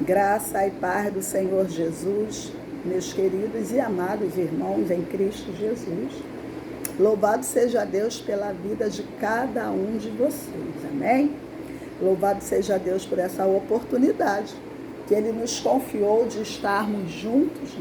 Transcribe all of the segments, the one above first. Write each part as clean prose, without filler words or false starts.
Graça e paz do Senhor Jesus, meus queridos e amados irmãos em Cristo Jesus. Louvado seja Deus pela vida de cada um de vocês, amém? Louvado seja Deus por essa oportunidade que Ele nos confiou de estarmos juntos,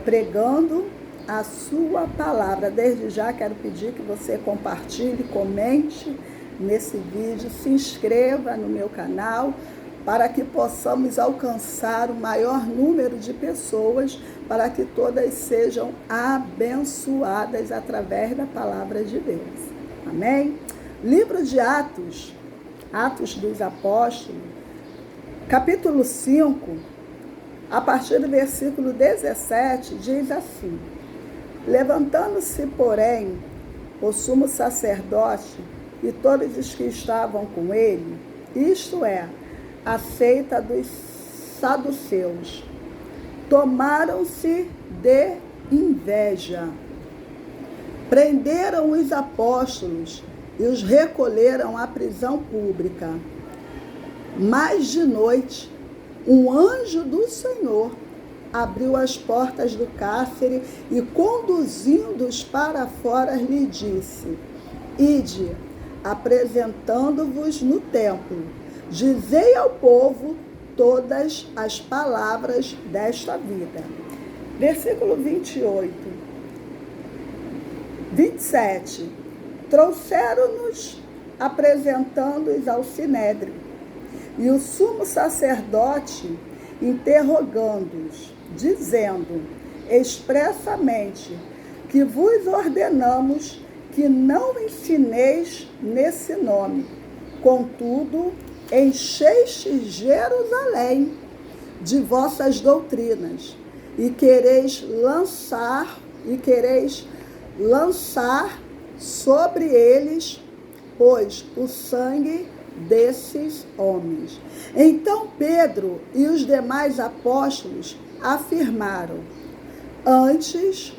pregando a sua palavra. Desde já quero pedir que você compartilhe, comente nesse vídeo, se inscreva no meu canal, para que possamos alcançar o maior número de pessoas, para que todas sejam abençoadas através da palavra de Deus. Amém? Livro de Atos, Atos dos Apóstolos, capítulo 5, a partir do versículo 17, diz assim: Levantando-se, porém, o sumo sacerdote e todos os que estavam com ele, isto é, a seita dos saduceus, tomaram-se de inveja. Prenderam os apóstolos e os recolheram à prisão pública. Mas de noite, um anjo do Senhor abriu as portas do cárcere e, conduzindo-os para fora, lhe disse: Ide, apresentando-vos no templo, dizei ao povo todas as palavras desta vida. Versículo 27. Trouxeram-nos, apresentando-os ao sinédrio, e o sumo sacerdote, interrogando-os, dizendo expressamente que vos ordenamos que não ensineis nesse nome. Contudo, enchestes Jerusalém de vossas doutrinas e quereis lançar sobre eles, pois, o sangue desses homens. Então Pedro e os demais apóstolos afirmaram: antes,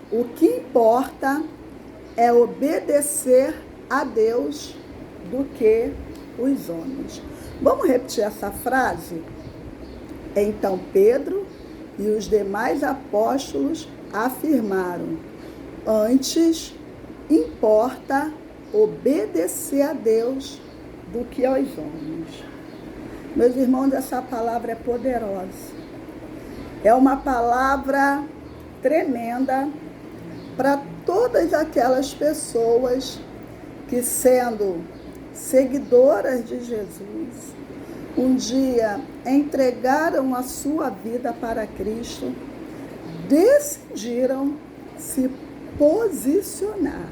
o que importa é obedecer a Deus do que os homens. Vamos repetir essa frase? Então Pedro e os demais apóstolos afirmaram: antes importa obedecer a Deus do que aos homens. Meus irmãos, essa palavra é poderosa. É uma palavra tremenda para todas aquelas pessoas que, sendo seguidoras de Jesus, um dia entregaram a sua vida para Cristo, decidiram se posicionar.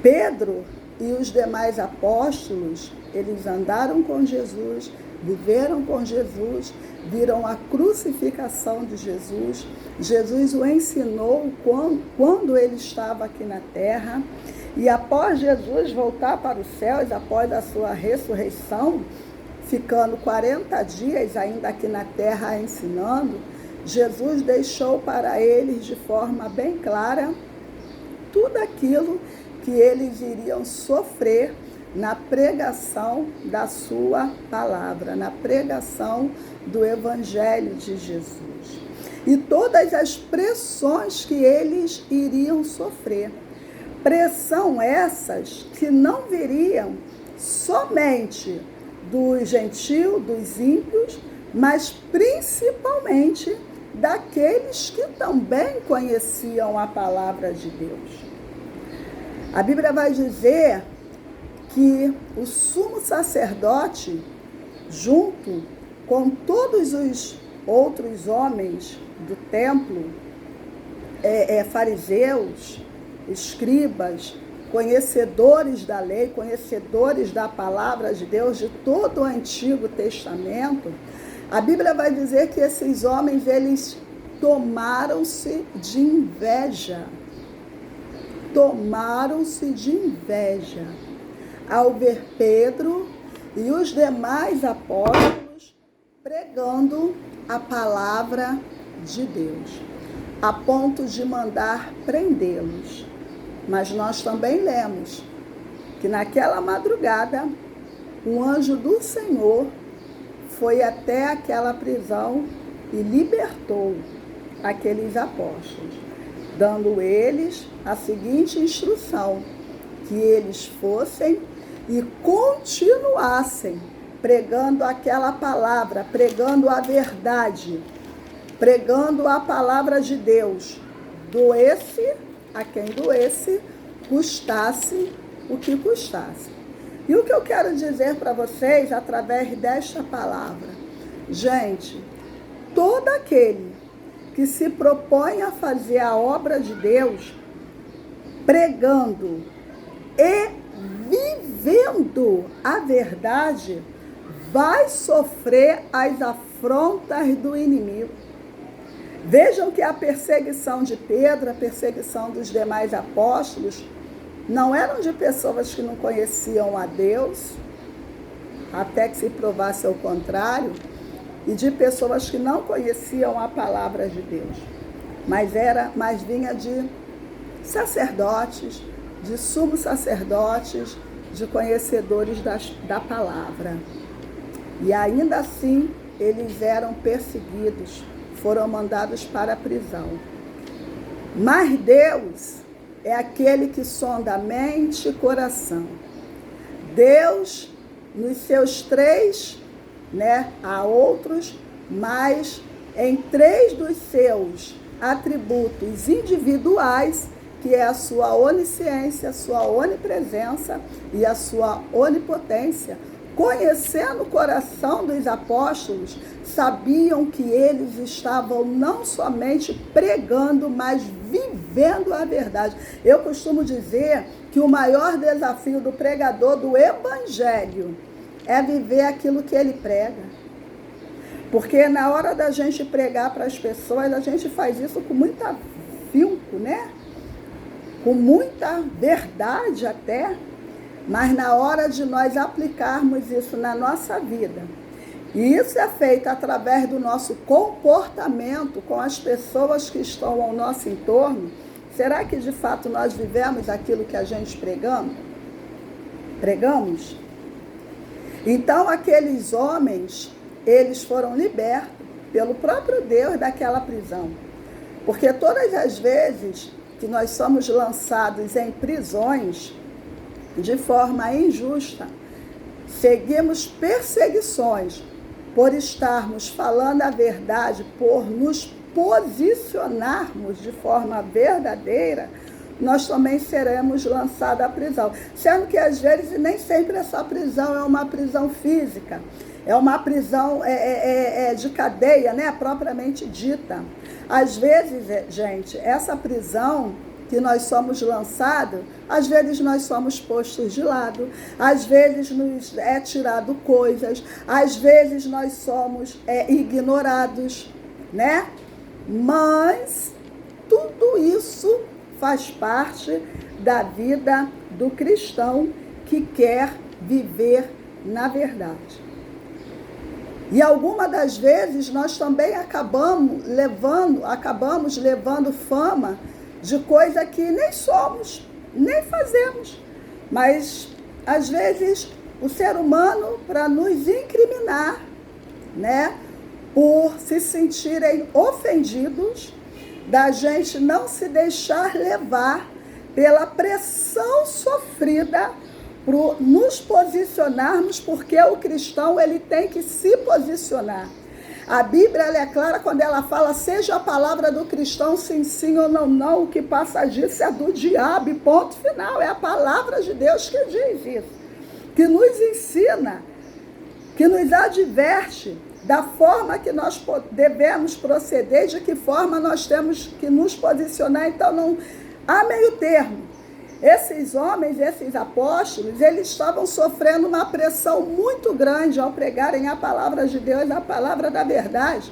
Pedro e os demais apóstolos, eles andaram com Jesus, viveram com Jesus, viram a crucificação de Jesus. Jesus o ensinou quando ele estava aqui na terra. E após Jesus voltar para os céus, após a sua ressurreição, ficando 40 dias ainda aqui na terra ensinando, Jesus deixou para eles de forma bem clara tudo aquilo que eles iriam sofrer na pregação da sua palavra, na pregação do Evangelho de Jesus. E todas as pressões que eles iriam sofrer. Pressão essas que não viriam somente dos gentios, dos ímpios, mas principalmente daqueles que também conheciam a palavra de Deus. A Bíblia vai dizer que o sumo sacerdote, junto com todos os outros homens do templo, fariseus, escribas, conhecedores da lei, conhecedores da palavra de Deus, de todo o Antigo Testamento, a Bíblia vai dizer que esses homens, eles tomaram-se de inveja. Tomaram-se de inveja ao ver Pedro e os demais apóstolos pregando a palavra de Deus, a ponto de mandar prendê-los. Mas nós também lemos que naquela madrugada, o anjo do Senhor foi até aquela prisão e libertou aqueles apóstolos, dando eles a seguinte instrução: que eles fossem e continuassem pregando aquela palavra, pregando a verdade, pregando a palavra de Deus, doesse a quem doesse, custasse o que custasse. E o que eu quero dizer para vocês através desta palavra? Gente, todo aquele que se propõe a fazer a obra de Deus, pregando e vivendo a verdade, vai sofrer as afrontas do inimigo. Vejam que a perseguição de Pedro, a perseguição dos demais apóstolos, não eram de pessoas que não conheciam a Deus, até que se provasse o contrário, e de pessoas que não conheciam a palavra de Deus, mas vinha de sacerdotes, de sumos sacerdotes, de conhecedores da palavra. E ainda assim, eles eram perseguidos, foram mandados para a prisão. Mas Deus é aquele que sonda a mente e coração. Deus, nos seus três, há outros, mas em três dos seus atributos individuais, que é a sua onisciência, a sua onipresença e a sua onipotência, conhecendo o coração dos apóstolos, sabiam que eles estavam não somente pregando, mas vivendo a verdade. Eu costumo dizer que o maior desafio do pregador do evangelho é viver aquilo que ele prega. Porque na hora da gente pregar para as pessoas, a gente faz isso com muito afinco, com muita verdade até. Mas na hora de nós aplicarmos isso na nossa vida, e isso é feito através do nosso comportamento com as pessoas que estão ao nosso entorno, será que de fato nós vivemos aquilo que a gente pregamos? Então aqueles homens, eles foram libertos pelo próprio Deus daquela prisão. Porque todas as vezes que nós somos lançados em prisões, de forma injusta, seguimos perseguições por estarmos falando a verdade, por nos posicionarmos de forma verdadeira, nós também seremos lançados à prisão. Sendo que às vezes nem sempre essa prisão é uma prisão física, é uma prisão de cadeia, propriamente dita. Às vezes, gente, essa prisão que nós somos lançados, às vezes nós somos postos de lado, às vezes nos é tirado coisas, às vezes nós somos ignorados, Mas tudo isso faz parte da vida do cristão que quer viver na verdade. E algumas das vezes nós também acabamos levando fama de coisa que nem somos, nem fazemos. Mas, às vezes, o ser humano, para nos incriminar, por se sentirem ofendidos, da gente não se deixar levar pela pressão sofrida por nos posicionarmos, porque o cristão ele tem que se posicionar. A Bíblia ela é clara quando ela fala, seja a palavra do cristão sim ou não, o que passa disso é do diabo, e ponto final. É a palavra de Deus que diz isso, que nos ensina, que nos adverte da forma que nós devemos proceder, de que forma nós temos que nos posicionar. Então não há meio termo. Esses homens, esses apóstolos, eles estavam sofrendo uma pressão muito grande ao pregarem a palavra de Deus, a palavra da verdade,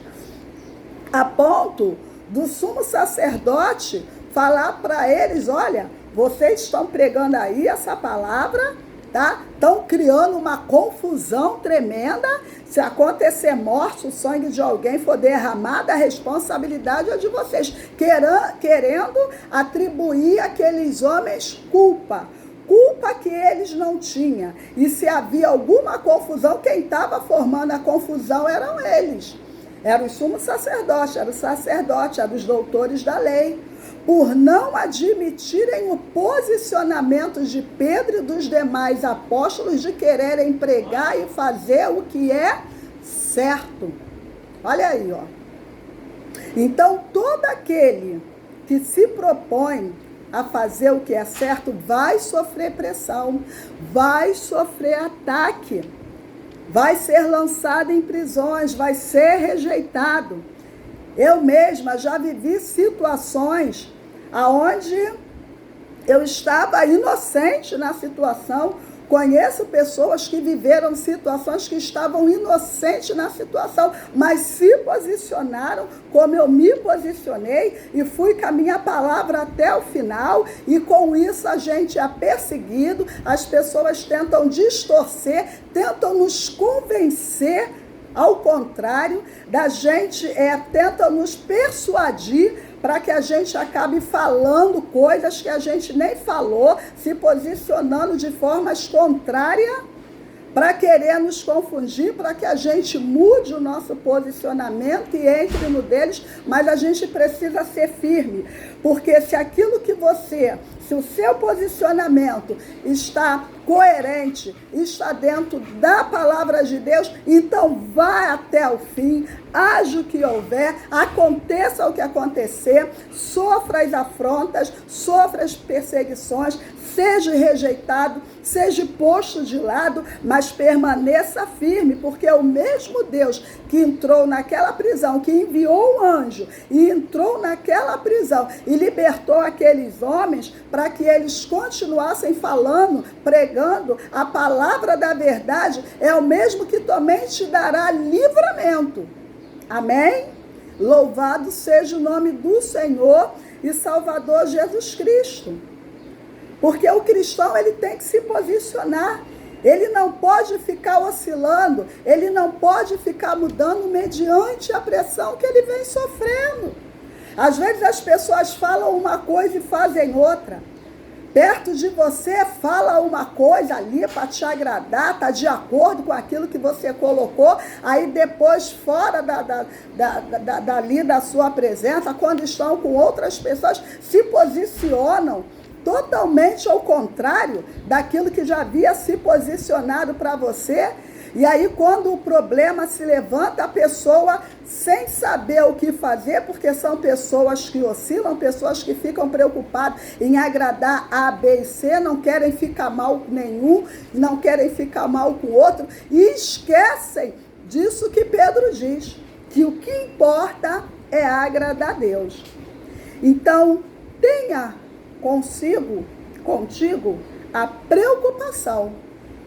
a ponto do sumo sacerdote falar para eles, olha, vocês estão pregando aí essa palavra, Estão criando uma confusão tremenda. Se acontecer morte, o sangue de alguém for derramado, a responsabilidade é de vocês. Querendo atribuir àqueles homens culpa culpa que eles não tinham. E se havia alguma confusão, quem estava formando a confusão eram eles. Eram os sumos sacerdotes, eram os doutores da lei. Por não admitirem o posicionamento de Pedro e dos demais apóstolos de quererem pregar e fazer o que é certo. Olha aí, ó. Então, todo aquele que se propõe a fazer o que é certo vai sofrer pressão, vai sofrer ataque, vai ser lançado em prisões, vai ser rejeitado. Eu mesma já vivi situações onde eu estava inocente na situação. Conheço pessoas que viveram situações que estavam inocentes na situação, mas se posicionaram como eu me posicionei e fui com a minha palavra até o final, e com isso a gente é perseguido, as pessoas tentam distorcer, tentam nos convencer ao contrário da gente, tentam nos persuadir para que a gente acabe falando coisas que a gente nem falou, se posicionando de formas contrárias, para querer nos confundir, para que a gente mude o nosso posicionamento e entre no deles, mas a gente precisa ser firme, porque se aquilo que se o seu posicionamento está coerente, está dentro da palavra de Deus, então vai até o fim, haja o que houver, aconteça o que acontecer, sofra as afrontas, sofra as perseguições, seja rejeitado, seja posto de lado, mas permaneça firme, porque o mesmo Deus que entrou naquela prisão, que enviou um anjo e entrou naquela prisão e libertou aqueles homens para que eles continuassem falando, pregando a palavra da verdade, é o mesmo que também te dará livramento. Amém? Louvado seja o nome do Senhor e Salvador Jesus Cristo. Porque o cristão, ele tem que se posicionar. Ele não pode ficar oscilando, ele não pode ficar mudando mediante a pressão que ele vem sofrendo. Às vezes as pessoas falam uma coisa e fazem outra. Perto de você fala uma coisa ali para te agradar, está de acordo com aquilo que você colocou, aí depois fora dali da sua presença, quando estão com outras pessoas, se posicionam totalmente ao contrário daquilo que já havia se posicionado para você. E aí, quando o problema se levanta, a pessoa, sem saber o que fazer, porque são pessoas que oscilam, pessoas que ficam preocupadas em agradar A, B e C, não querem ficar mal com nenhum, não querem ficar mal com o outro, e esquecem disso que Pedro diz, que o que importa é agradar a Deus. Então, tenha contigo, a preocupação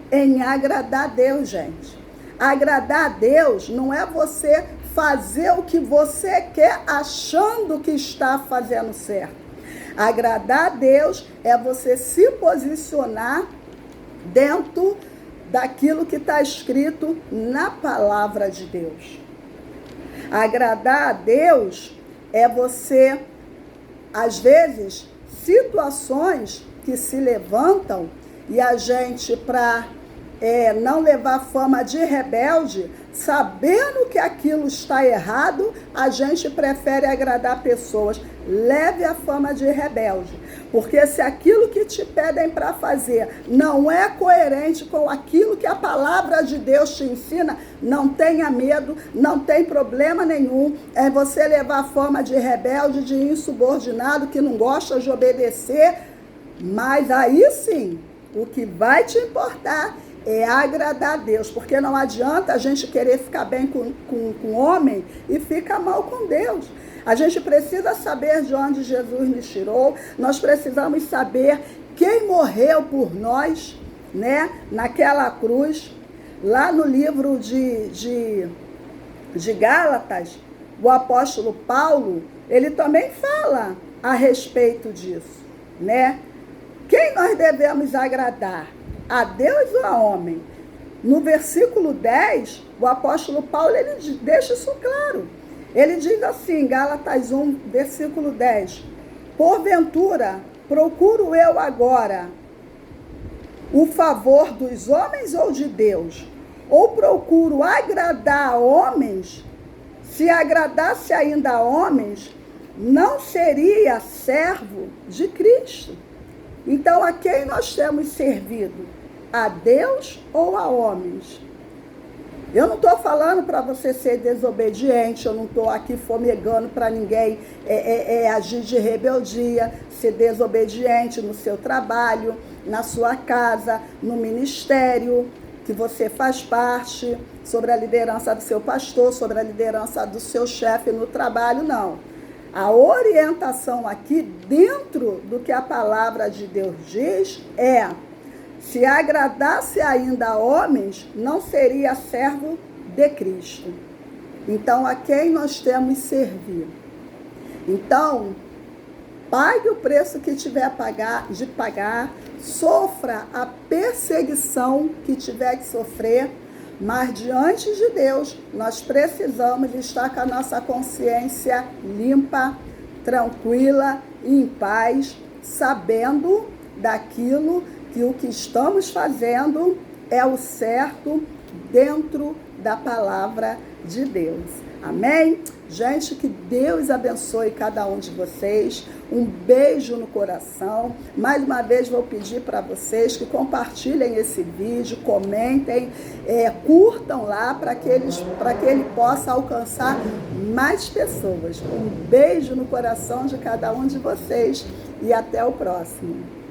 em agradar a Deus, gente. Agradar a Deus não é você fazer o que você quer achando que está fazendo certo. Agradar a Deus é você se posicionar dentro daquilo que está escrito na palavra de Deus. Agradar a Deus é você, às vezes, situações que se levantam e a gente, para não levar fama de rebelde, sabendo que aquilo está errado, a gente prefere agradar pessoas. Leve a fama de rebelde, porque se aquilo que te pedem para fazer não é coerente com aquilo que a palavra de Deus te ensina, não tenha medo, não tem problema nenhum, é você levar a fama de rebelde, de insubordinado, que não gosta de obedecer, mas aí sim, o que vai te importar é agradar a Deus, porque não adianta a gente querer ficar bem com o homem e ficar mal com Deus. A gente precisa saber de onde Jesus nos tirou, nós precisamos saber quem morreu por nós, né, naquela cruz. Lá no livro de Gálatas, o apóstolo Paulo, ele também fala a respeito disso, né? Quem nós devemos agradar? A Deus ou a homem? No versículo 10, o apóstolo Paulo, ele deixa isso claro. Ele diz assim, Gálatas 1, versículo 10, porventura, procuro eu agora o favor dos homens ou de Deus? Ou procuro agradar a homens? Se agradasse ainda a homens, não seria servo de Cristo. Então, a quem nós temos servido? A Deus ou a homens? Eu não estou falando para você ser desobediente, eu não estou aqui fomegando para ninguém agir de rebeldia, ser desobediente no seu trabalho, na sua casa, no ministério que você faz parte, sobre a liderança do seu pastor, sobre a liderança do seu chefe no trabalho, não. A orientação aqui, dentro do que a palavra de Deus diz, é: se agradasse ainda a homens, não seria servo de Cristo. Então, a quem nós temos servido? Então, pague o preço que tiver de pagar, sofra a perseguição que tiver que sofrer, mas diante de Deus, nós precisamos estar com a nossa consciência limpa, tranquila e em paz, sabendo daquilo que o que estamos fazendo é o certo dentro da palavra de Deus. Amém? Gente, que Deus abençoe cada um de vocês. Um beijo no coração. Mais uma vez vou pedir para vocês que compartilhem esse vídeo, comentem, curtam lá para que ele possa alcançar mais pessoas. Um beijo no coração de cada um de vocês e até o próximo.